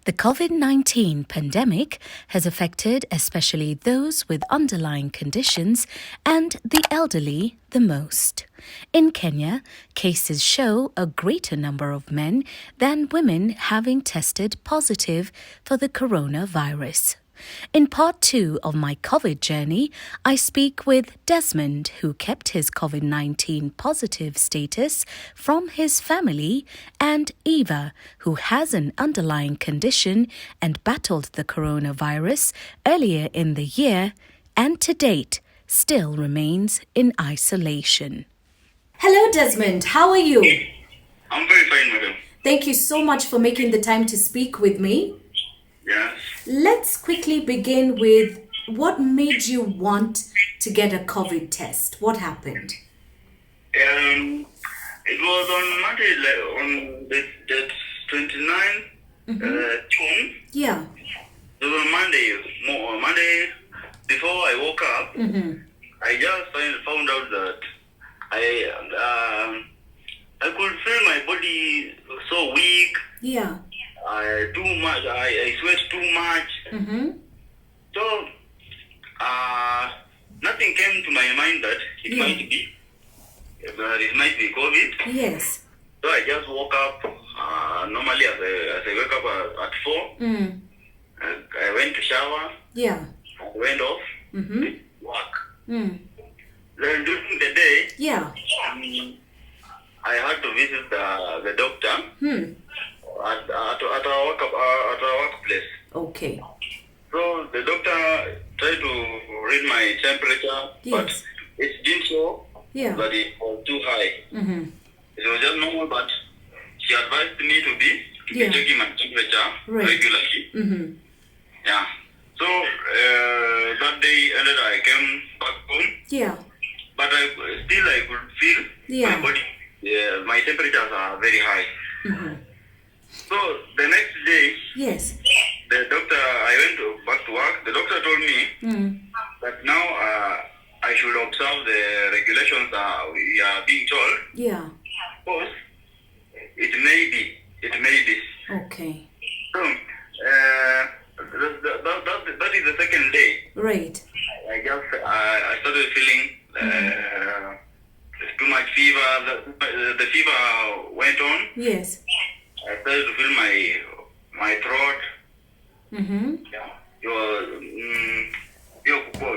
The COVID-19 pandemic has affected especially those with underlying conditions and the elderly the most. In Kenya, cases show a greater number of men than women having tested positive for the coronavirus. In part 2 of my COVID journey, I speak with Desmond, who kept his COVID-19 positive status from his family, and Eva, who has an underlying condition and battled the coronavirus earlier in the year and to date still remains in isolation. Hello, Desmond. How are you? I'm very fine, madam. Thank you so much for making the time to speak with me. Yes. Let's quickly begin with what made you want to get a COVID test? What happened? It was on Monday, on the 29th June. Yeah. It was on Monday, before I woke up, I just found out that I could feel my body so weak. Yeah. Too much. I sweat too much. So nothing came to my mind that it might be COVID. Yes. So I just woke up. Normally, as I wake up at 4, I went to shower. Yeah. I went off. Work. Then during the day, Yeah. I had to visit the doctor. At our workplace. Okay. So the doctor tried to read my temperature, but Yes. it didn't show Yeah. that it was too high. It was just normal, but she advised me to be Yeah. checking my temperature Right. regularly. Yeah. So that day ended, I came back home, Yeah. but I could feel Yeah. my body. My temperatures are very high. So the next day, Yes. the doctor, I went back to work. The doctor told me that now I should observe the regulations we are being told. Yeah. Because it may be. Okay. So that is the second day. Right. I started feeling too much fever. The fever went on. Yes. I started to feel my throat. Your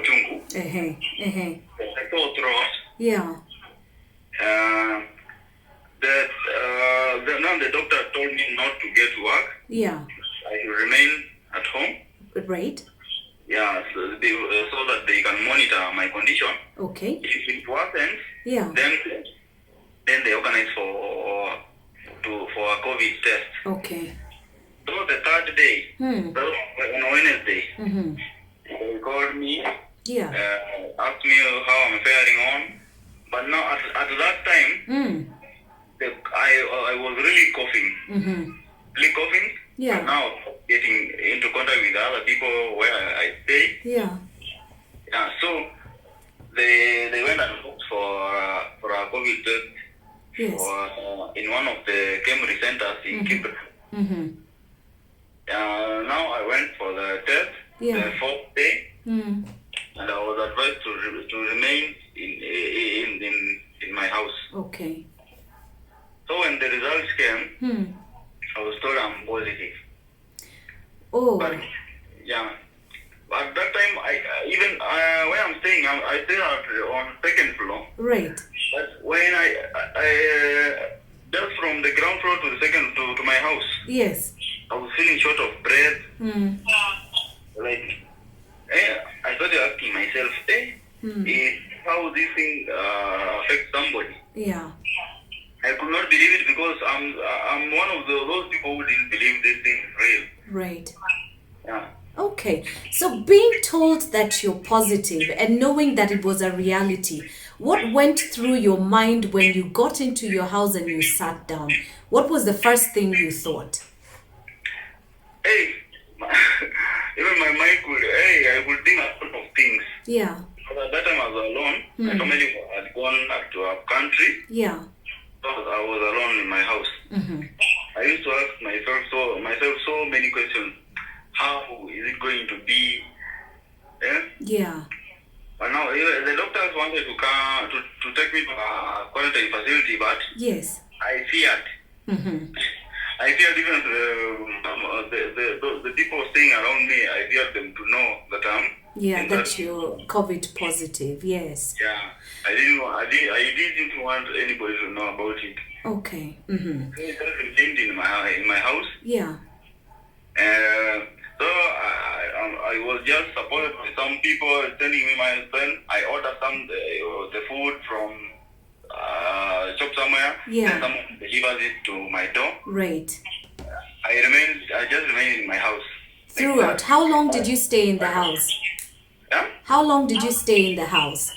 chungu. Sore throat. Yeah. Now the doctor told me not to get to work. Yeah. I should remain at home. Right. Yeah, so that they can monitor my condition. Okay. If it worsens, Yeah. then they organize for a COVID test. Okay. So the third day, on Wednesday, they called me, Yeah. asked me how I'm faring on. But now at that time, I was really coughing. Really coughing. Yeah. And now getting into contact with other people where I stay. Yeah. Yeah. So they went and looked for a COVID test. Yes. In one of the Cambridge centers in Kibra. Now I went for the test the fourth day, and I was advised to remain in my house. Okay. So when the results came, I was told I'm positive. Oh. But yeah, at that time even where I'm staying, I stay on second floor. Right. But when I just from the ground floor to the second to my house, Yes. I was feeling short of breath. Like, I started asking myself, how this thing affects somebody. Yeah. I could not believe it because I'm one of those people who didn't believe this thing is real. Right. Yeah. Okay. So being told that you're positive and knowing that it was a reality, what went through your mind when you got into your house and you sat down? What was the first thing you thought? Even my mind I could think a lot of things. Yeah. Because at that time I was alone. My family had gone to a country. Yeah. So I was alone in my house. I used to ask myself so many questions. How is it going to be? Eh? Yeah. But now the doctors wanted to come to take me to a quarantine facility, but Yes. I feared. Mm-hmm. I feared even the people staying around me. I feared them to know that I'm. Yeah, that you're COVID positive. Yes. Yeah, I didn't want anybody to know about it. Okay. Mm-hmm. So it just remained in my house. Yeah. So I was just supported by some people sending me my friend. I ordered the food from shop somewhere. Yeah. And someone delivers it to my door. Right. I just remained in my house. Throughout. How long did you stay in the house? Yeah? How long did you stay in the house?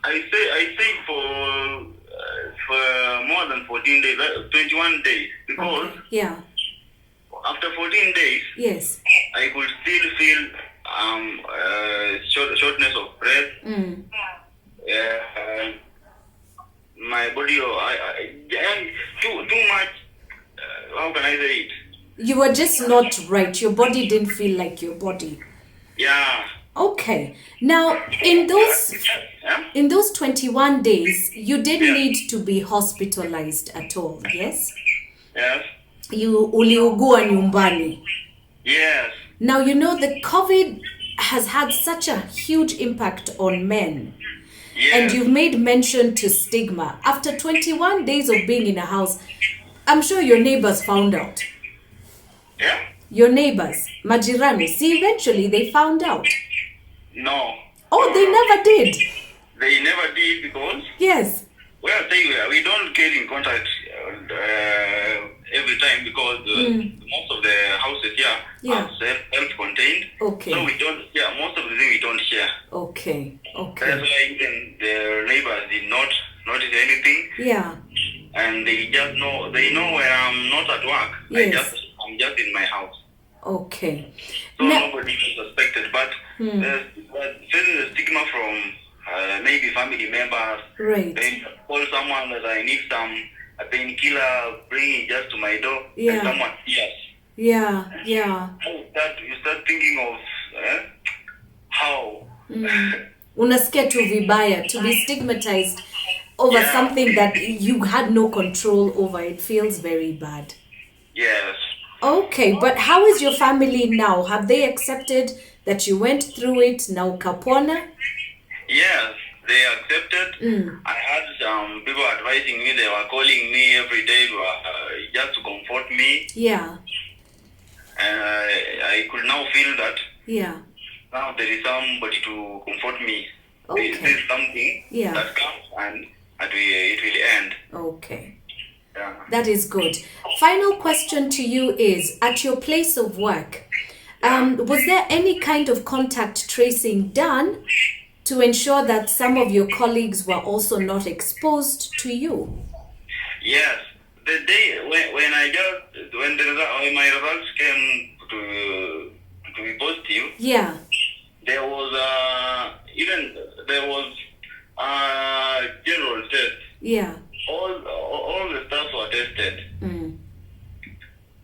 I stayed for more than 14 days, 21 days, because Okay. Yeah. after 14 days, Yes. I could still feel shortness of breath. Mm. My body, too much. How can I say it? You were just not right. Your body didn't feel like your body. Yeah. Okay. Now, in those 21 days, you didn't need to be hospitalized at all, yes? Yes. You uliugua nyumbani. Yes. Now, you know, the COVID has had such a huge impact on men. Yes. And you've made mention to stigma. After 21 days of being in a house, I'm sure your neighbors found out. Yeah? Your neighbors, majirani, see, eventually they found out. No. Oh, they never did. They never did because Yes. we don't get in contact every time because most of the houses here are self-contained. Okay. So we don't. Yeah, most of the things we don't share. Okay. That's why even the neighbors did not notice anything, Yeah. and they just know. They know when I'm not at work. Yes. I'm just in my house. Okay. So nobody suspected, but facing the stigma from maybe family members. Right. They call someone that I need a painkiller, bring it just to my door, Yeah. and someone yes. Yeah. You start thinking of how. Unasikia tu vibaya, to be stigmatized over something that you had no control over. It feels very bad. Yes. Okay, but how is your family now? Have they accepted that you went through it now, kapona? Yes, they accepted. I had some people advising me. They were calling me every day just to comfort me. Yeah. And I could now feel that Yeah. now there is somebody to comfort me. Okay. There is something that comes and it will end. Okay. Yeah. That is good. Final question to you is, at your place of work, was there any kind of contact tracing done to ensure that some of your colleagues were also not exposed to you? Yes. The day when my results came to be positive, there was general test. Yeah. All the staff were tested,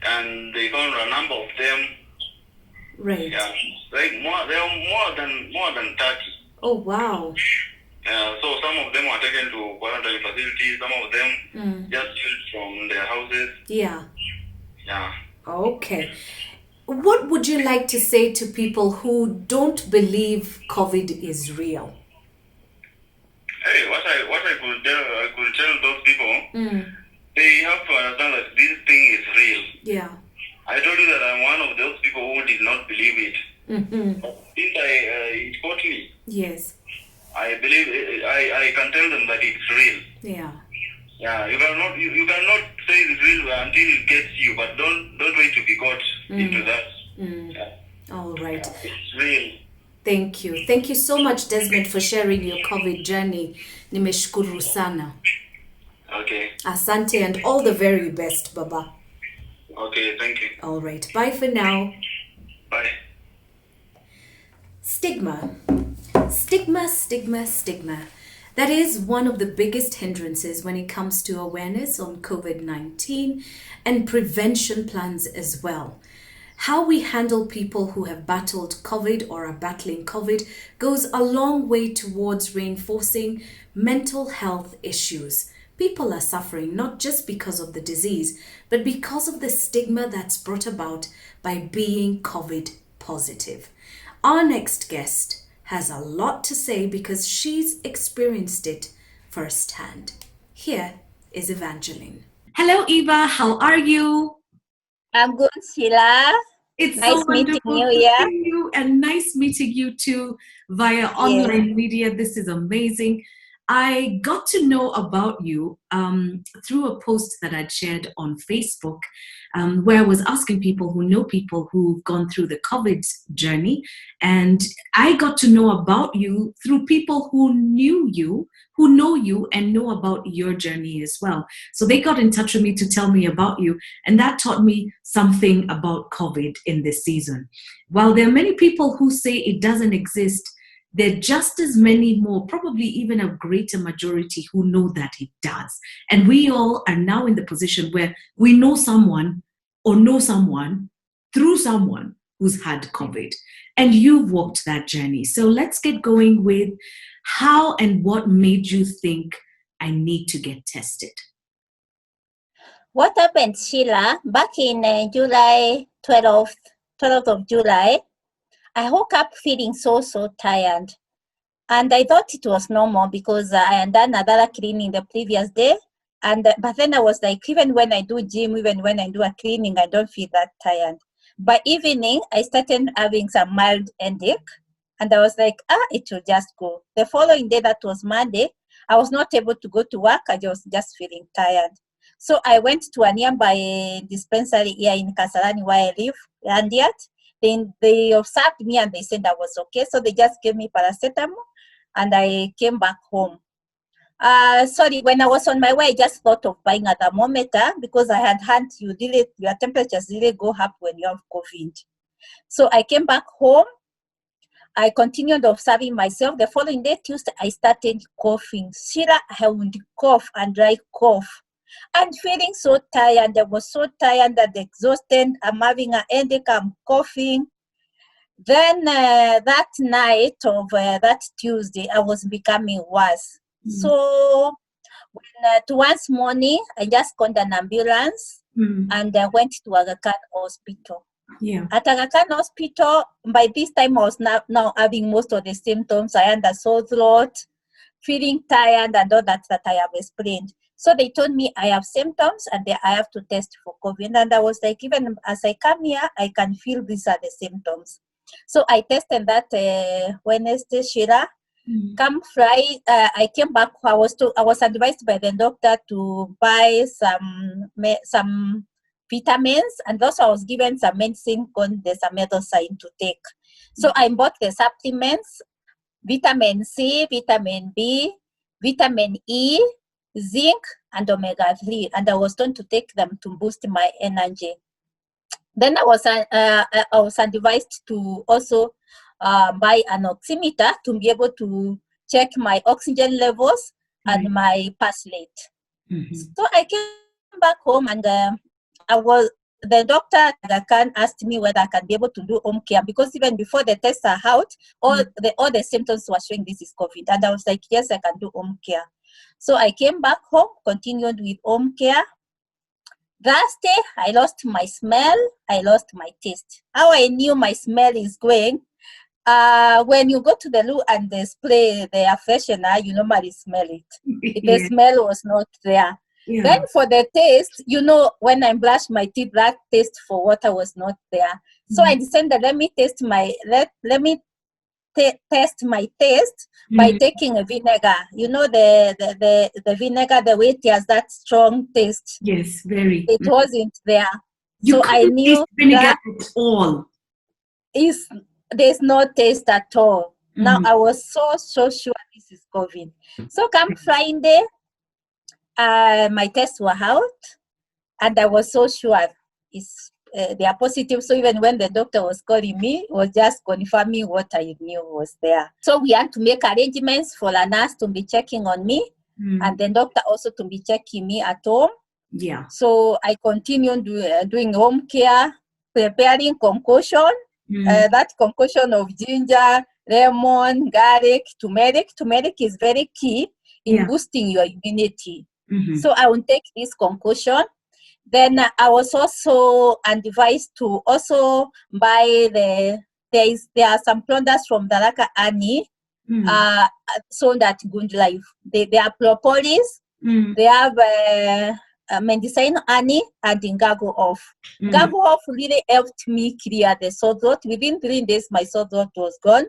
and they found a number of them. Right. Yeah, like there are more than 30. Oh wow. So some of them were taken to quarantine facilities. Some of them just used from their houses. Yeah. Yeah. Okay. What would you like to say to people who don't believe COVID is real? Hey, what I could tell those people, they have to understand that this thing is real. Yeah. I told you that I'm one of those people who did not believe it. But since it caught me, yes, I believe I can tell them that it's real. Yeah. Yeah, you cannot say it's real until it gets you, but don't wait to be got into that. Yeah. All right. Yeah, it's real. Thank you. Thank you so much, Desmond, for sharing your COVID journey. Nimeshukuru sana. Okay. Asante and all the very best, Baba. Okay, thank you. All right. Bye for now. Bye. Stigma. Stigma, stigma, stigma. That is one of the biggest hindrances when it comes to awareness on COVID-19 and prevention plans as well. How we handle people who have battled COVID or are battling COVID goes a long way towards reinforcing mental health issues. People are suffering not just because of the disease, but because of the stigma that's brought about by being COVID positive. Our next guest has a lot to say because she's experienced it firsthand. Here is Evangeline. Hello, Eva. How are you? I'm good, Sheila. It's Nice so meeting wonderful you, to yeah? see you and nice meeting you too via Yes. online media. This is amazing. I got to know about you through a post that I'd shared on Facebook where I was asking people who know people who've gone through the COVID journey. And I got to know about you through people who knew you, who know you and know about your journey as well. So they got in touch with me to tell me about you. And that taught me something about COVID in this season. While there are many people who say it doesn't exist, there are just as many more, probably even a greater majority who know that it does. And we all are now in the position where we know someone or know someone through someone who's had COVID. And you've walked that journey. So let's get going with how and what made you think I need to get tested? What happened, Sheila? Back in July 12th of July, I woke up feeling so tired. And I thought it was normal because I had done another cleaning the previous day. But then I was like, even when I do gym, even when I do a cleaning, I don't feel that tired. By evening, I started having some mild headache. And I was like, it will just go. The following day, that was Monday, I was not able to go to work. I was just feeling tired. So I went to a nearby dispensary here in Kasarani where I live, Landiat. Then they observed me and they said I was okay. So they just gave me paracetamol and I came back home. When I was on my way, I just thought of buying a thermometer because I had heard your temperatures really go up when you have COVID. So I came back home. I continued observing myself. The following day, Tuesday, I started coughing. Sheila, I would cough and dry cough. And feeling so tired. I was so tired and exhausted. I'm having a headache. I'm coughing. Then that night of that Tuesday, I was becoming worse. So towards morning, I just called an ambulance and I went to Aga Khan Hospital. Yeah. At Aga Khan Hospital, by this time I was now having most of the symptoms. I had a sore throat, feeling tired and all that I have explained. So they told me I have symptoms and I have to test for COVID. And I was like, even as I come here, I can feel these are the symptoms. So I tested that Wednesday, Sheila. Come Friday, I came back. I was advised by the doctor to buy some vitamins, and also I was given some medicine called desamethasine to take. So I bought the supplements: vitamin C, vitamin B, vitamin E, zinc, and omega-3, and I was told to take them to boost my energy. Then I was advised to also buy an oximeter to be able to check my oxygen levels and my pulse rate. So I came back home and the doctor at Aga Khan asked me whether I can be able to do home care because even before the tests are out, all the symptoms were showing this is COVID. And I was like, yes, I can do home care. So I came back home, continued with home care. Last day, I lost my smell, I lost my taste. How I knew my smell is going, when you go to the loo and they spray the air freshener, you normally smell it. The smell was not there. Yeah. Then for the taste, when I brush my teeth, that taste for water was not there. So I decided, let me test my taste by taking a vinegar. The vinegar, the way it has that strong taste. Yes, very. It wasn't there. You couldn't taste vinegar at all. There's no taste at all. Now I was so sure this is COVID. So come Friday, my tests were out, and I was so sure they are positive. So even when the doctor was calling me, it was just confirming what I knew was there. So we had to make arrangements for a nurse to be checking on me, and the doctor also to be checking me at home. Yeah. So I continued doing home care, preparing concoction. That concoction of ginger, lemon, garlic, turmeric. Turmeric is very key in boosting your immunity. So I will take this concoction. Then I was also advised to also buy there are some products from Daraka Ani, sold at Good Life. They are propolis. They have Medicine Ani and Gago Off. Gago Off really helped me clear the sore throat. Within 3 days, my sore throat was gone.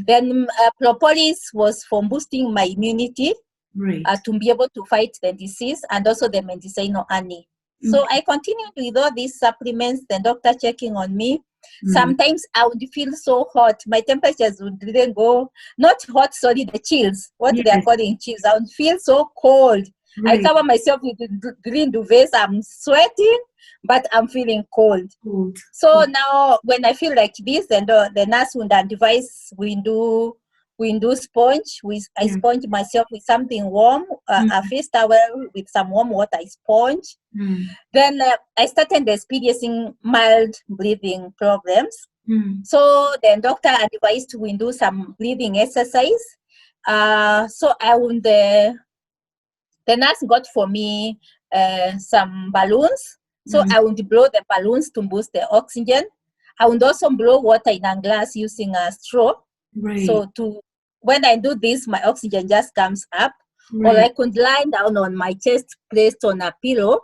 Then propolis was for boosting my immunity to be able to fight the disease, and also the Medicine Ani. So I continued with all these supplements, the doctor checking on me. Sometimes I would feel so hot. My temperatures would then go, not hot, sorry, the chills, what they are calling chills. I would feel so cold. I cover myself with green duvets. I'm sweating, but I'm feeling cold. So now when I feel like this, then the nurse would advise we do sponge. I sponge myself with something warm, a face towel with some warm water, I sponge. Then I started experiencing mild breathing problems. So the doctor advised we do some breathing exercise. So I would, the nurse got for me some balloons. So I would blow the balloons to boost the oxygen. I would also blow water in a glass using a straw. So when I do this, my oxygen just comes up. Or I could lie down on my chest, placed on a pillow.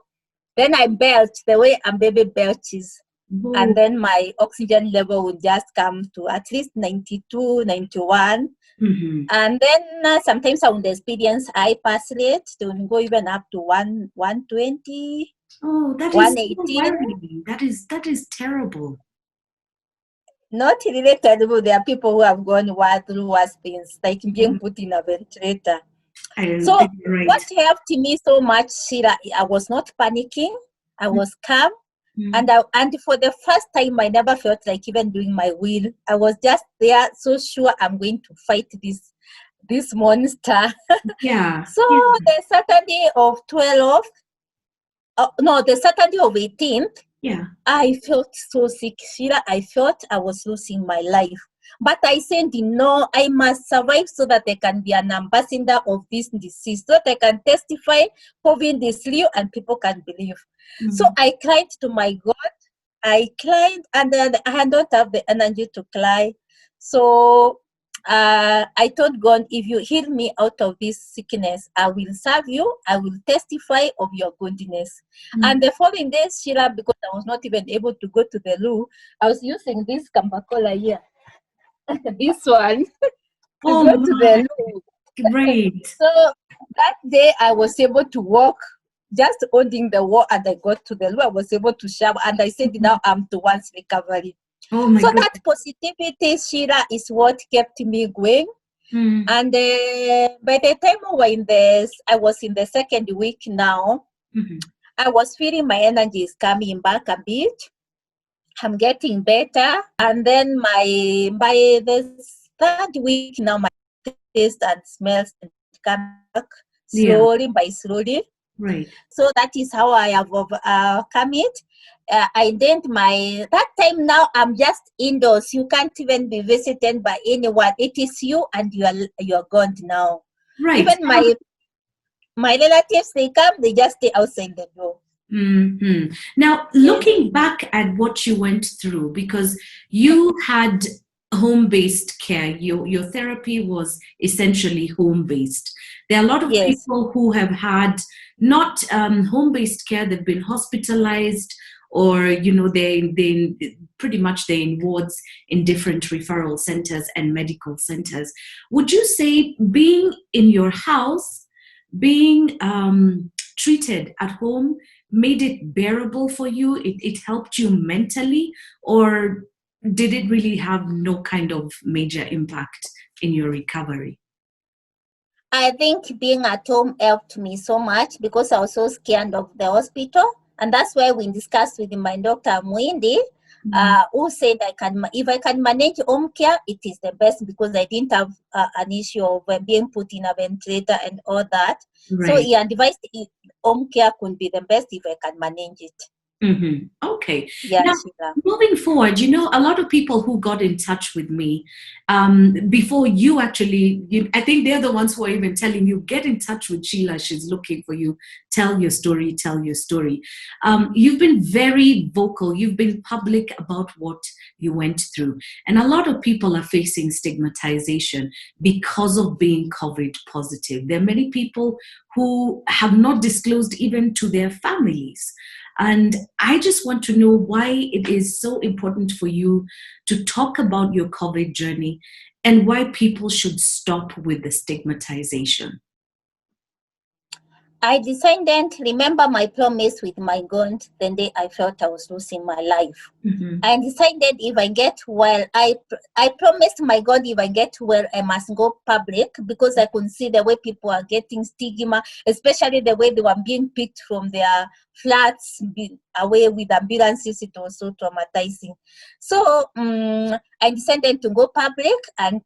Then I belch the way a baby belches. And then my oxygen level would just come to at least 92, 91. And then sometimes I would experience high pass rate. They would go even up to 120. Oh, that is 118. That is terrible. Not really terrible. There are people who have gone through worse things, like being put in a ventilator. So what helped me so much, Sheila, I was not panicking. I was calm. And for the first time, I never felt like even doing my will. I was just there, so sure I'm going to fight this monster. So the Saturday of 12th, the Saturday of 18th, I felt so sick, Sheila. I felt I was losing my life. But I said, no, I must survive so that I can be an ambassador of this disease, so that I can testify COVID is real and people can believe. So I cried to my God. I cried, and then I don't have the energy to cry. So I told God, if you heal me out of this sickness, I will serve you. I will testify of your goodness. And the following day, Sheila, because I was not even able to go to the loo, I was using this Kambakola here. This one to go to the loo. Great. So that day I was able to walk, just holding the wall, and I got to the loo. I was able to shower, and I said, now I'm towards recovery. Oh my so goodness. That positivity, Sheila, is what kept me going. And by the time I was in the second week now, I was feeling my energy is coming back a bit. I'm getting better. And then by the third week now, my taste and smells come back slowly by slowly. So that is how I have overcome it. That time now I'm just indoors. You can't even be visited by anyone. It is you and you're gone now. Even my relatives, they come, they just stay outside the door. Now, looking back at what you went through, because you had home-based care, your therapy was essentially home-based. There are a lot of people who have had not home-based care, they've been hospitalized, or they pretty much they're in wards in different referral centers and medical centers. Would you say being in your house, being treated at home, made it bearable for you? It helped you mentally, or did it really have no kind of major impact in your recovery? I think being at home helped me so much because I was so scared of the hospital. And that's why we discussed with my doctor, Mwindi, who said if I can manage home care, it is the best, because I didn't have an issue of being put in a ventilator and all that. Right. So he advised home care could be the best if I can manage it. Okay. Yeah, now, Sheila. moving forward, a lot of people who got in touch with me before you actually, I think they're the ones who are even telling you, get in touch with Sheila. She's looking for you. Tell your story. Tell your story. You've been very vocal. You've been public about what you went through. And a lot of people are facing stigmatization because of being COVID positive. There are many people who have not disclosed even to their families. And I just want to know why it is so important for you to talk about your COVID journey and why people should stop with the stigmatization. I decided, remember my promise with my God, the day I felt I was losing my life. I decided if I get well, I promised my God, if I get well, I must go public, because I could see the way people are getting stigma, especially the way they were being picked from their flats away with ambulances. It was so traumatizing. So I decided to go public and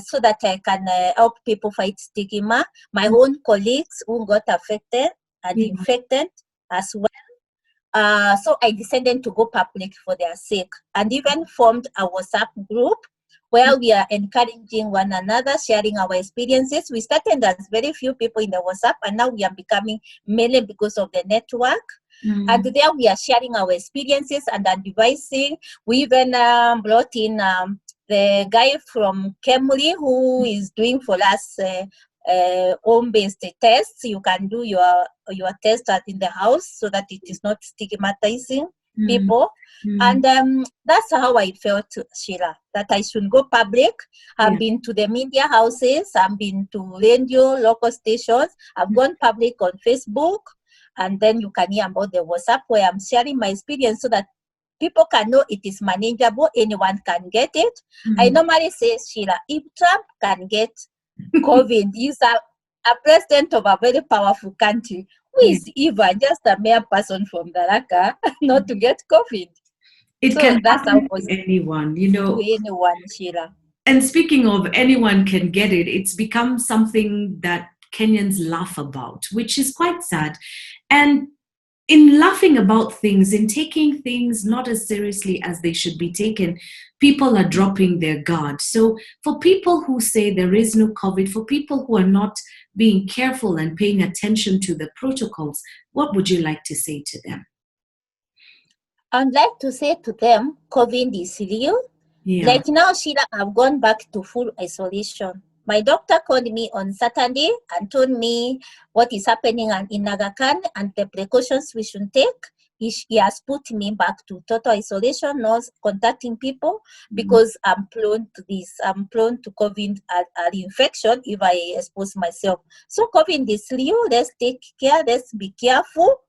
so that I can help people fight stigma. My own colleagues who got affected and infected as well. So I decided to go public for their sake, and even formed a WhatsApp group where we are encouraging one another, sharing our experiences. We started as very few people in the WhatsApp, and now we are becoming many because of the network. And there we are sharing our experiences and advising. We even brought in the guy from Kemri who is doing for us home-based tests. You can do your test in the house so that it is not stigmatizing people. And that's how I felt, Sheila, that I should go public. I've been to the media houses, I've been to radio, local stations, I've gone public on Facebook, and then you can hear about the WhatsApp where I'm sharing my experience so that people can know it is manageable, anyone can get it. I normally say, Sheila, if Trump can get COVID, he's a president of a very powerful country. Who is even just a mere person from Daraka not to get COVID? It So can that's happen how to anyone, to anyone, Sheila. And speaking of anyone can get it, it's become something that Kenyans laugh about, which is quite sad. And in laughing about things, in taking things not as seriously as they should be taken, people are dropping their guard. So for people who say there is no COVID, for people who are not being careful and paying attention to the protocols, what would you like to say to them? I'd like to say to them, COVID is real. Like now, Sheila, I've gone back to full isolation. My doctor called me on Saturday and told me what is happening in Aga Khan and the precautions we should take. He has put me back to total isolation, not contacting people, because I'm prone to this. I'm prone to COVID infection if I expose myself. So COVID is real. Let's take care. Let's be careful.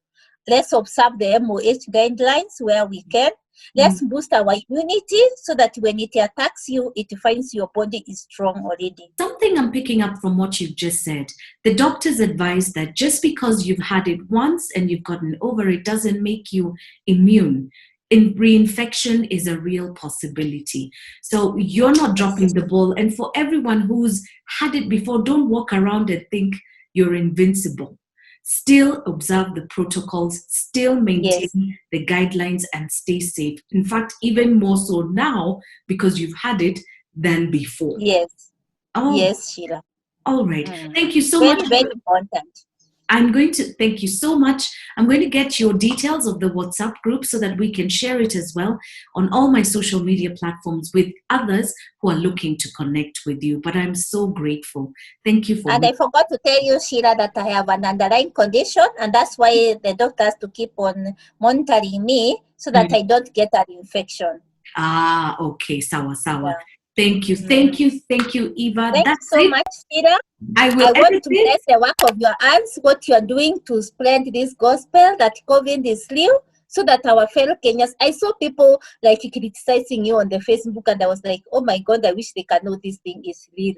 Let's observe the MOH guidelines where we can. Let's boost our immunity so that when it attacks you, it finds your body is strong already. Something I'm picking up from what you've just said, the doctors advise that just because you've had it once and you've gotten over it doesn't make you immune. Reinfection is a real possibility. So you're not dropping the ball. And for everyone who's had it before, don't walk around and think you're invincible. Still observe the protocols, still maintain the guidelines and stay safe. In fact, even more so now because you've had it than before. Yes. Oh, yes, Sheila. All right. Thank you so very, much. Very important. I'm going to thank you so much. I'm going to get your details of the WhatsApp group so that we can share it as well on all my social media platforms with others who are looking to connect with you. But I'm so grateful. Thank you for And I forgot to tell you, Sheila, that I have an underlying condition, and that's why the doctor has to keep on monitoring me so that I don't get an infection. Okay. Sawa. Yeah. Thank you, Eva. Thank you so much, Sheila. I want to bless the work of your hands, what you are doing to spread this gospel that COVID is real, so that our fellow Kenyans, I saw people like criticizing you on the Facebook, and I was like, oh my God, I wish they can know this thing is real.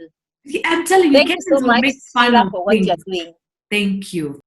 I'm telling you, Thank you so much, Sheila, for what you're doing. Thank you.